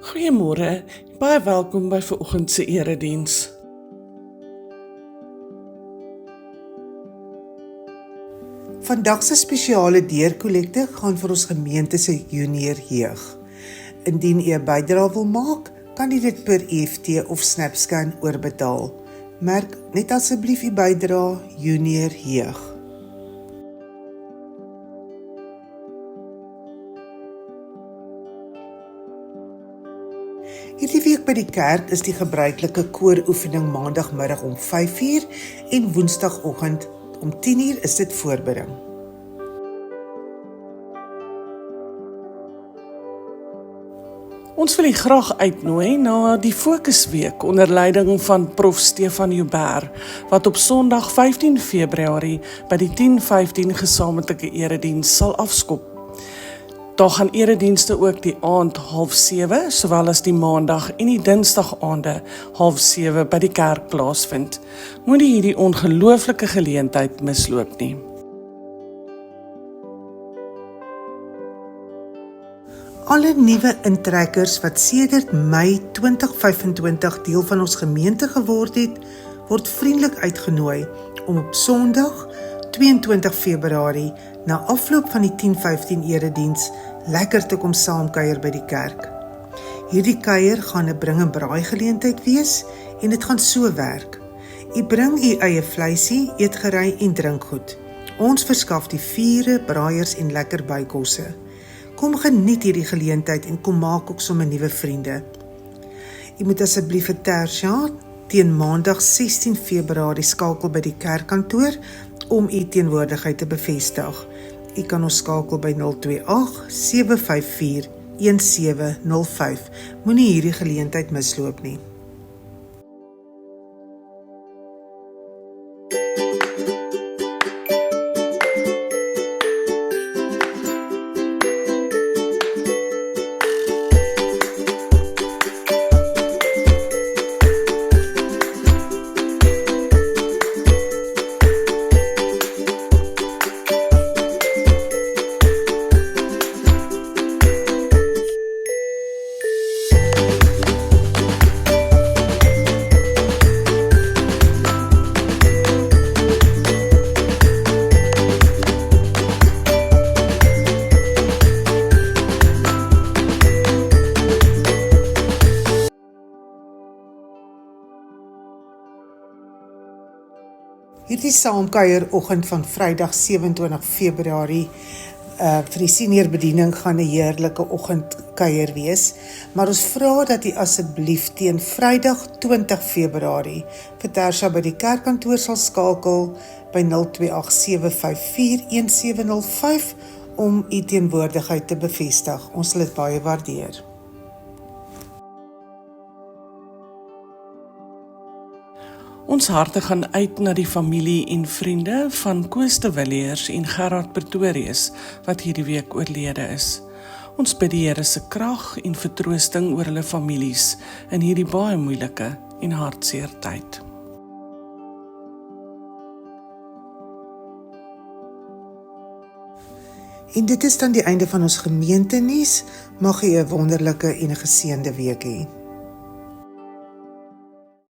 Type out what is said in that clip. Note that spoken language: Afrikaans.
Goeiemôre, baie welkom by vanoggend se erediens. Vandag se spesiale deurkollekte gaan vir ons gemeente se junior jeug. Indien u 'n bydrae wil maak, kan u dit per EFT of SnapScan oorbetaal. Merk net asseblief u bydrae junior jeug. Hierdie week by die kerk is die gebruikelike kooroefening maandagmiddag om 5:00 en woensdagoggend om 10:00 is dit voorbidding. Ons wil u graag uitnooi na die Fokusweek onder leiding van Prof Stefan Joubert, wat op Sondag 15 Februarie by die 10:15 gesamentlike erediens sal afskop. Daar gaan eredienste ook die aand 6:30, sowel as die maandag en die dinsdagaande 6:30 by die kerk plaasvind. Moenie hierdie ongelooflike geleentheid misloop nie. Alle nuwe intrekkers wat sedert Mei 2025 deel van ons gemeente geword het, word vriendelik uitgenooi om op Sondag 22 Februarie na afloop van die 10:15 erediens lekker te kom saamkuier by die kerk. Hierdie kuier gaan 'n bring en braai geleentheid wees en dit gaan so werk. U bring u eie vleisie, eetgerei en drinkgoed. Ons verskaf die vure, braaiers en lekker bykosse. Kom geniet hierdie geleentheid en kom maak ook sommer nuwe vriende. U moet asseblief 'n Tersia teen Maandag 16 Februarie skakel by die kerkkantoor om u teenwoordigheid te bevestig. U kan ons skakel by 028 754 1705. Moenie hierdie geleentheid misloop nie. Hierdie saamkuieroggend van Vrydag 27 Februarie vir die senior bediening gaan 'n heerlike oggendkuier wees, maar ons vra dat u asseblief teen Vrydag 20 Februarie vir Tersia by die kerkkantoor sal skakel by 028 754 1705 om u teenwoordigheid te bevestig. Ons sal dit baie waardeer. Ons harte gaan uit na die familie en vriende van Koos de Villiers en Gerard Pretorius, wat hierdie week oorlede is. Ons bid die Here se krag en vertroosting oor hulle families in hierdie baie moeilike en hartseer tyd. En dit is dan die einde van ons gemeentenuus. Mag u 'n wonderlike en 'n geseënde week hê.